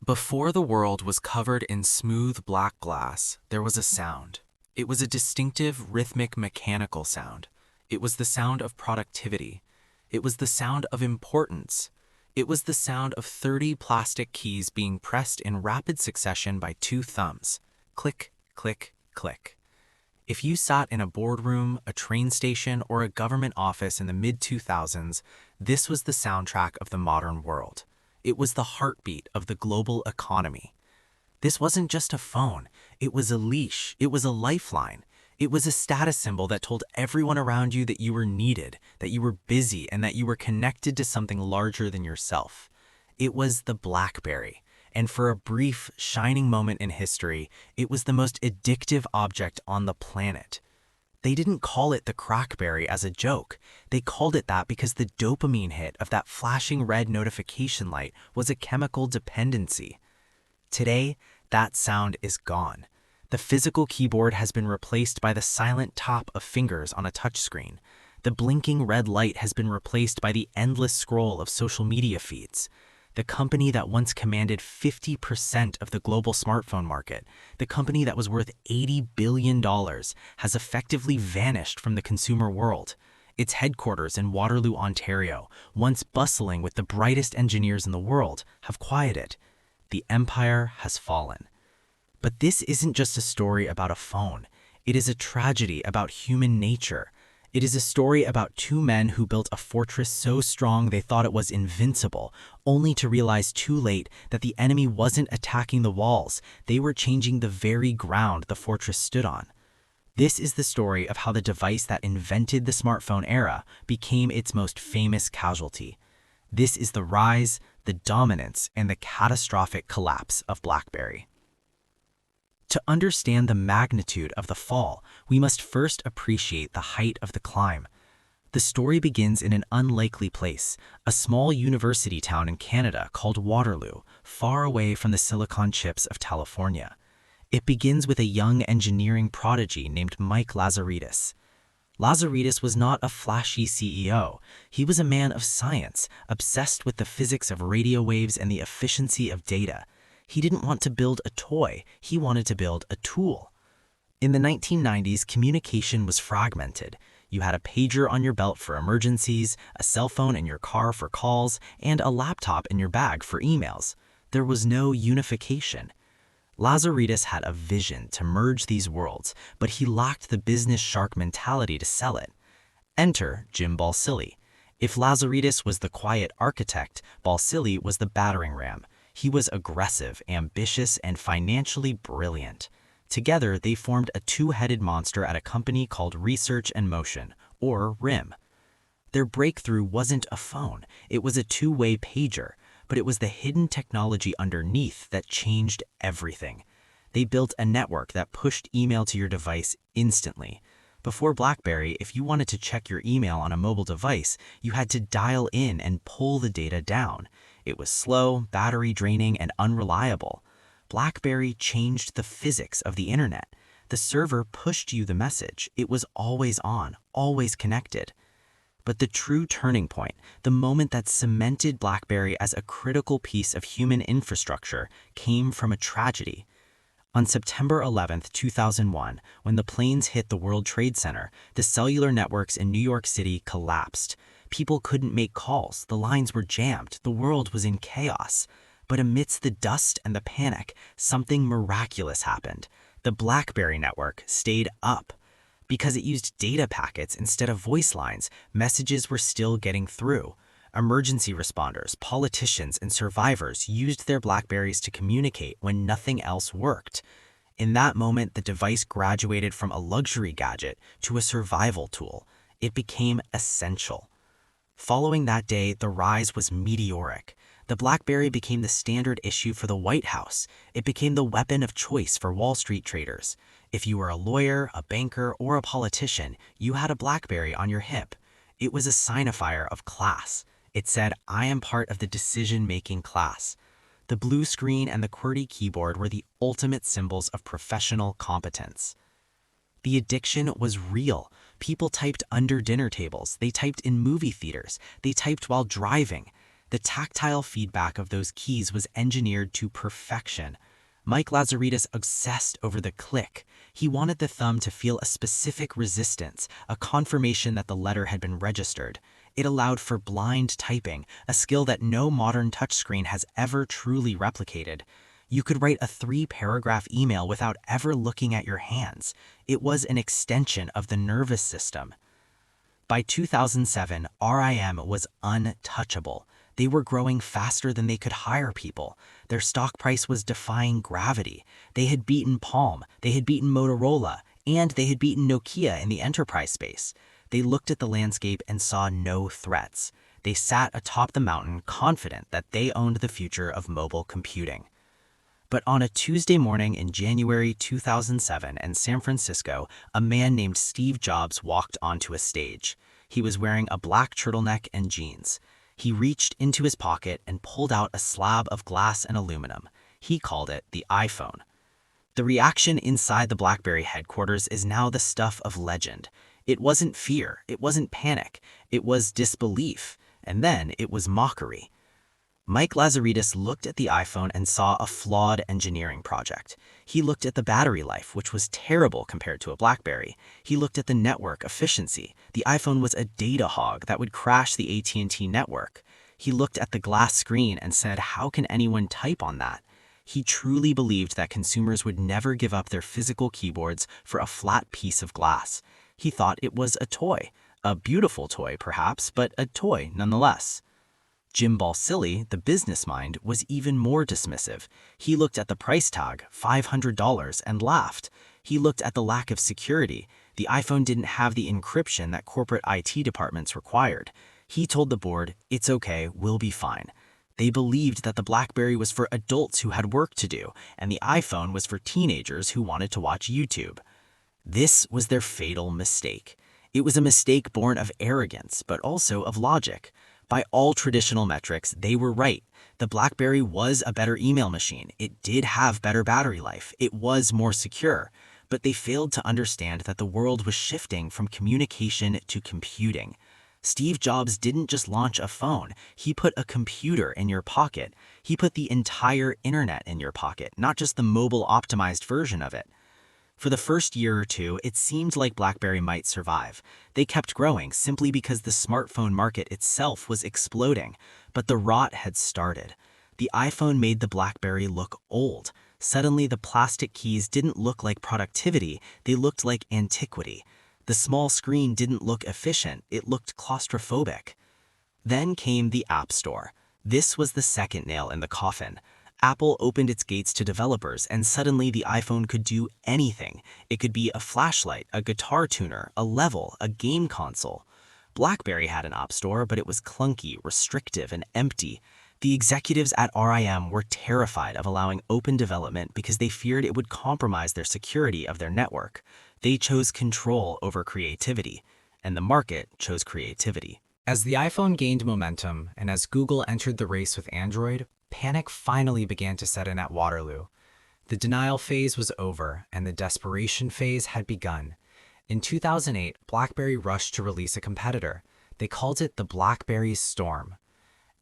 Before the world was covered in smooth black glass, there was a sound. It was a distinctive, rhythmic, mechanical sound. It was the sound of productivity. It was the sound of importance. It was the sound of 30 plastic keys being pressed in rapid succession by two thumbs. Click, click, click. If you sat in a boardroom, a train station, or a government office in the mid-2000s, this was the soundtrack of the modern world. It was the heartbeat of the global economy. This wasn't just a phone. It was a leash. It was a lifeline. It was a status symbol that told everyone around you that you were needed, that you were busy, and that you were connected to something larger than yourself. It was the BlackBerry. And for a brief, shining moment in history, it was the most addictive object on the planet. They didn't call it the CrackBerry as a joke. They called it that because the dopamine hit of that flashing red notification light was a chemical dependency. Today, that sound is gone. The physical keyboard has been replaced by the silent tap of fingers on a touchscreen. The blinking red light has been replaced by the endless scroll of social media feeds. The company that once commanded 50% of the global smartphone market, the company that was worth $80 billion, has effectively vanished from the consumer world. Its headquarters in Waterloo, Ontario, once bustling with the brightest engineers in the world, have quieted. The empire has fallen. But this isn't just a story about a phone. It is a tragedy about human nature. It is a story about two men who built a fortress so strong they thought it was invincible, only to realize too late that the enemy wasn't attacking the walls, they were changing the very ground the fortress stood on. This is the story of how the device that invented the smartphone era became its most famous casualty. This is the rise, the dominance, and the catastrophic collapse of BlackBerry. To understand the magnitude of the fall, we must first appreciate the height of the climb. The story begins in an unlikely place, a small university town in Canada called Waterloo, far away from the silicon chips of California. It begins with a young engineering prodigy named Mike Lazaridis. Lazaridis was not a flashy CEO. He was a man of science, obsessed with the physics of radio waves and the efficiency of data. He didn't want to build a toy, he wanted to build a tool. In the 1990s, communication was fragmented. You had a pager on your belt for emergencies, a cell phone in your car for calls, and a laptop in your bag for emails. There was no unification. Lazaridis had a vision to merge these worlds, but he lacked the business shark mentality to sell it. Enter Jim Balsillie. If Lazaridis was the quiet architect, Balsillie was the battering ram. He was aggressive, ambitious, and financially brilliant. Together, they formed a two-headed monster at a company called Research and Motion, or RIM. Their breakthrough wasn't a phone, it was a two-way pager, but it was the hidden technology underneath that changed everything. They built a network that pushed email to your device instantly. Before BlackBerry, if you wanted to check your email on a mobile device, you had to dial in and pull the data down. It was slow, battery draining, and unreliable. BlackBerry changed the physics of the internet. The server pushed you the message. It was always on, always connected. But the true turning point, the moment that cemented BlackBerry as a critical piece of human infrastructure, came from a tragedy. On September 11, 2001, when the planes hit the World Trade Center, the cellular networks in New York City collapsed. People couldn't make calls, the lines were jammed, the world was in chaos. But amidst the dust and the panic, something miraculous happened. The BlackBerry network stayed up. Because it used data packets instead of voice lines, messages were still getting through. Emergency responders, politicians, and survivors used their BlackBerries to communicate when nothing else worked. In that moment, the device graduated from a luxury gadget to a survival tool. It became essential. Following that day, the rise was meteoric. The BlackBerry became the standard issue for the White House. It became the weapon of choice for Wall Street traders. If you were a lawyer, a banker, or a politician, you had a BlackBerry on your hip. It was a signifier of class. It said, "I am part of the decision-making class." The blue screen and the QWERTY keyboard were the ultimate symbols of professional competence. The addiction was real. People typed under dinner tables, they typed in movie theaters, they typed while driving. The tactile feedback of those keys was engineered to perfection. Mike Lazaridis obsessed over the click. He wanted the thumb to feel a specific resistance, a confirmation that the letter had been registered. It allowed for blind typing, a skill that no modern touchscreen has ever truly replicated. You could write a 3-paragraph email without ever looking at your hands. It was an extension of the nervous system. By 2007, RIM was untouchable. They were growing faster than they could hire people. Their stock price was defying gravity. They had beaten Palm, they had beaten Motorola, and they had beaten Nokia in the enterprise space. They looked at the landscape and saw no threats. They sat atop the mountain, confident that they owned the future of mobile computing. But on a Tuesday morning in January 2007 in San Francisco, a man named Steve Jobs walked onto a stage. He was wearing a black turtleneck and jeans. He reached into his pocket and pulled out a slab of glass and aluminum. He called it the iPhone. The reaction inside the BlackBerry headquarters is now the stuff of legend. It wasn't fear, it wasn't panic, it was disbelief, and then it was mockery. Mike Lazaridis looked at the iPhone and saw a flawed engineering project. He looked at the battery life, which was terrible compared to a BlackBerry. He looked at the network efficiency. The iPhone was a data hog that would crash the AT&T network. He looked at the glass screen and said, how can anyone type on that? He truly believed that consumers would never give up their physical keyboards for a flat piece of glass. He thought it was a toy. A beautiful toy, perhaps, but a toy nonetheless. Jim Balsillie, the business mind, was even more dismissive. He looked at the price tag, $500, and laughed. He looked at the lack of security. The iPhone didn't have the encryption that corporate IT departments required. He told the board, it's okay, we'll be fine. They believed that the BlackBerry was for adults who had work to do, and the iPhone was for teenagers who wanted to watch YouTube. This was their fatal mistake. It was a mistake born of arrogance, but also of logic. By all traditional metrics, they were right. The BlackBerry was a better email machine. It did have better battery life. It was more secure. But they failed to understand that the world was shifting from communication to computing. Steve Jobs didn't just launch a phone. He put a computer in your pocket. He put the entire internet in your pocket, not just the mobile-optimized version of it. For the first year or two, it seemed like BlackBerry might survive. They kept growing simply because the smartphone market itself was exploding. But the rot had started. The iPhone made the BlackBerry look old. Suddenly, the plastic keys didn't look like productivity, they looked like antiquity. The small screen didn't look efficient, it looked claustrophobic. Then came the App Store. This was the second nail in the coffin. Apple opened its gates to developers, and suddenly the iPhone could do anything. It could be a flashlight, a guitar tuner, a level, a game console. BlackBerry had an App Store, but it was clunky, restrictive, and empty. The executives at RIM were terrified of allowing open development because they feared it would compromise their security of their network. They chose control over creativity, and the market chose creativity. As the iPhone gained momentum, and as Google entered the race with Android, panic finally began to set in at Waterloo. The denial phase was over, and the desperation phase had begun. In 2008, BlackBerry rushed to release a competitor. They called it the BlackBerry Storm.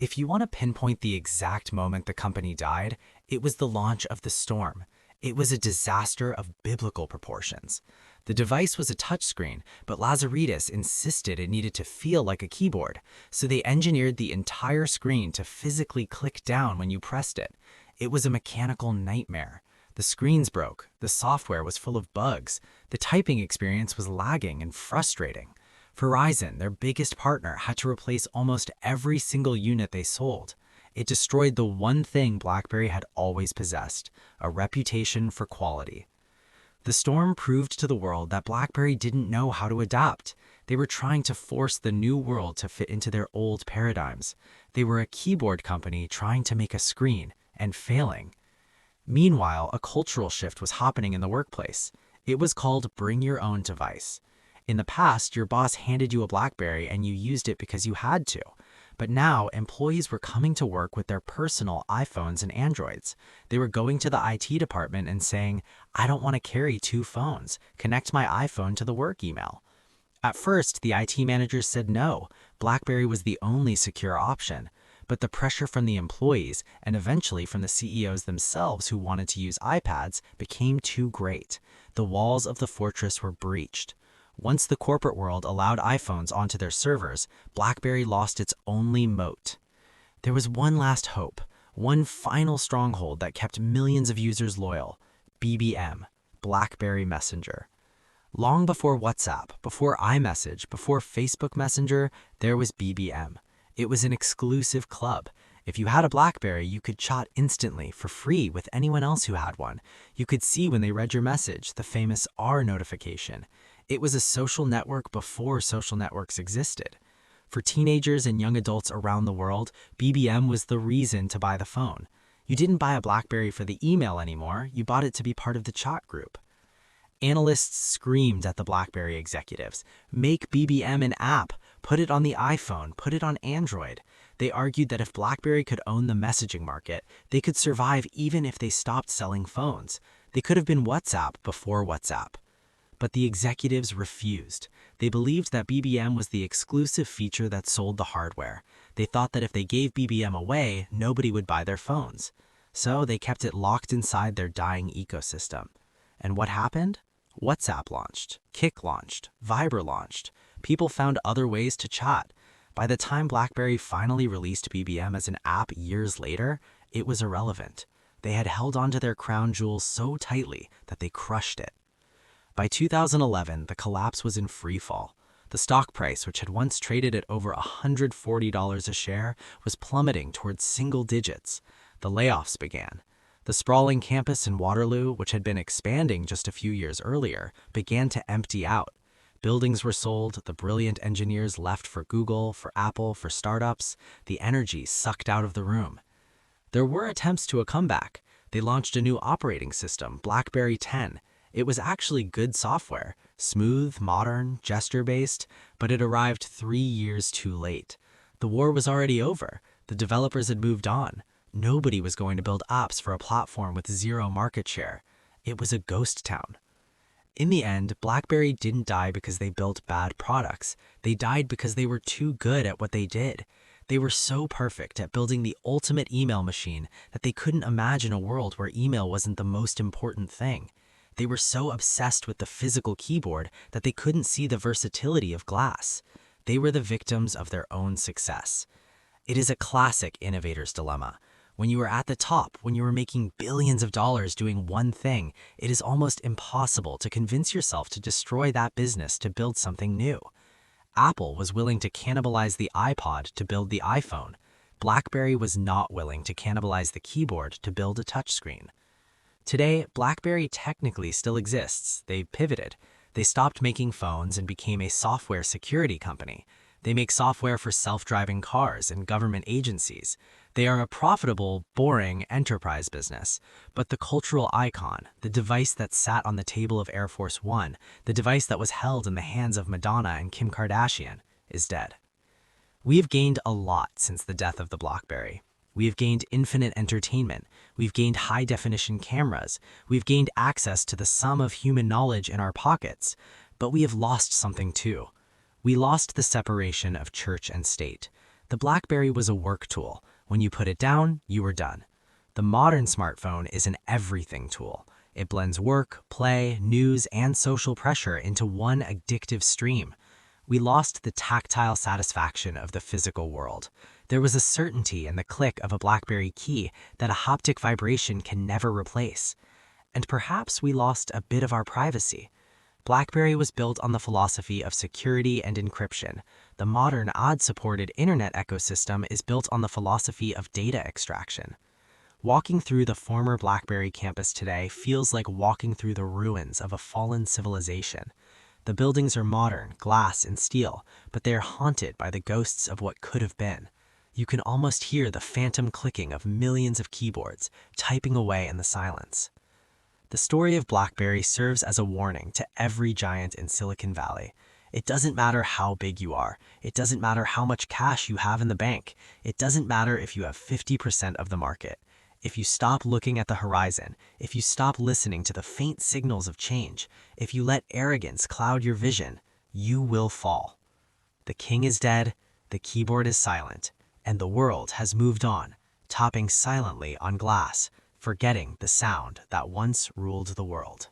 If you want to pinpoint the exact moment the company died, it was the launch of the Storm. It was a disaster of biblical proportions. The device was a touchscreen, but Lazaridis insisted it needed to feel like a keyboard, so they engineered the entire screen to physically click down when you pressed it. It was a mechanical nightmare. The screens broke, the software was full of bugs, the typing experience was lagging and frustrating. Verizon, their biggest partner, had to replace almost every single unit they sold. It destroyed the one thing BlackBerry had always possessed, a reputation for quality. The Storm proved to the world that BlackBerry didn't know how to adapt. They were trying to force the new world to fit into their old paradigms. They were a keyboard company trying to make a screen, and failing. Meanwhile, a cultural shift was happening in the workplace. It was called bring your own device. In the past, your boss handed you a BlackBerry and you used it because you had to. But now, employees were coming to work with their personal iPhones and Androids. They were going to the IT department and saying, I don't want to carry 2 phones. Connect my iPhone to the work email. At first, the IT managers said no. BlackBerry was the only secure option. but the pressure from the employees and eventually from the CEOs themselves who wanted to use iPads became too great. The walls of the fortress were breached. Once the corporate world allowed iPhones onto their servers, BlackBerry lost its only moat. There was one last hope, one final stronghold that kept millions of users loyal: BBM, BlackBerry Messenger. Long before WhatsApp, before iMessage, before Facebook Messenger, there was BBM. It was an exclusive club. If you had a BlackBerry, you could chat instantly for free with anyone else who had one. You could see when they read your message, the famous R notification. It was a social network before social networks existed. For teenagers and young adults around the world, BBM was the reason to buy the phone. You didn't buy a BlackBerry for the email anymore, you bought it to be part of the chat group. Analysts screamed at the BlackBerry executives, "Make BBM an app, put it on the iPhone, put it on Android." They argued that if BlackBerry could own the messaging market, they could survive even if they stopped selling phones. They could have been WhatsApp before WhatsApp. But the executives refused. They believed that BBM was the exclusive feature that sold the hardware. They thought that if they gave BBM away, nobody would buy their phones. So they kept it locked inside their dying ecosystem. And what happened? WhatsApp launched, Kik launched, Viber launched. People found other ways to chat. By the time BlackBerry finally released BBM as an app years later, it was irrelevant. They had held onto their crown jewels so tightly that they crushed it. By 2011, the collapse was in free fall. The stock price, which had once traded at over $140 a share, was plummeting towards single digits. The layoffs began. The sprawling campus in Waterloo, which had been expanding just a few years earlier, began to empty out. Buildings were sold, the brilliant engineers left for Google, for Apple, for startups. The energy sucked out of the room. There were attempts to a comeback. They launched a new operating system, BlackBerry 10. It was actually good software, smooth, modern, gesture-based, but it arrived 3 years too late. The war was already over. The developers had moved on. Nobody was going to build apps for a platform with zero market share. It was a ghost town. In the end, BlackBerry didn't die because they built bad products. They died because they were too good at what they did. They were so perfect at building the ultimate email machine that they couldn't imagine a world where email wasn't the most important thing. They were so obsessed with the physical keyboard that they couldn't see the versatility of glass. They were the victims of their own success. It is a classic innovator's dilemma. When you are at the top, when you are making billions of dollars doing one thing, it is almost impossible to convince yourself to destroy that business to build something new. Apple was willing to cannibalize the iPod to build the iPhone. BlackBerry was not willing to cannibalize the keyboard to build a touchscreen. Today, BlackBerry technically still exists. They pivoted. They stopped making phones and became a software security company. They make software for self-driving cars and government agencies. They are a profitable, boring enterprise business. But the cultural icon, the device that sat on the table of Air Force One, the device that was held in the hands of Madonna and Kim Kardashian, is dead. We have gained a lot since the death of the BlackBerry. We have gained infinite entertainment. We've gained high-definition cameras. We've gained access to the sum of human knowledge in our pockets. But we have lost something too. We lost the separation of church and state. The BlackBerry was a work tool. When you put it down, you were done. The modern smartphone is an everything tool. It blends work, play, news, and social pressure into one addictive stream. We lost the tactile satisfaction of the physical world. There was a certainty in the click of a BlackBerry key that a haptic vibration can never replace. And perhaps we lost a bit of our privacy. BlackBerry was built on the philosophy of security and encryption. The modern ad-supported internet ecosystem is built on the philosophy of data extraction. Walking through the former BlackBerry campus today feels like walking through the ruins of a fallen civilization. The buildings are modern, glass and steel, but they are haunted by the ghosts of what could have been. You can almost hear the phantom clicking of millions of keyboards, typing away in the silence. The story of BlackBerry serves as a warning to every giant in Silicon Valley. It doesn't matter how big you are. It doesn't matter how much cash you have in the bank. It doesn't matter if you have 50% of the market. If you stop looking at the horizon, if you stop listening to the faint signals of change, if you let arrogance cloud your vision, you will fall. The king is dead, the keyboard is silent, and the world has moved on, topping silently on glass, forgetting the sound that once ruled the world.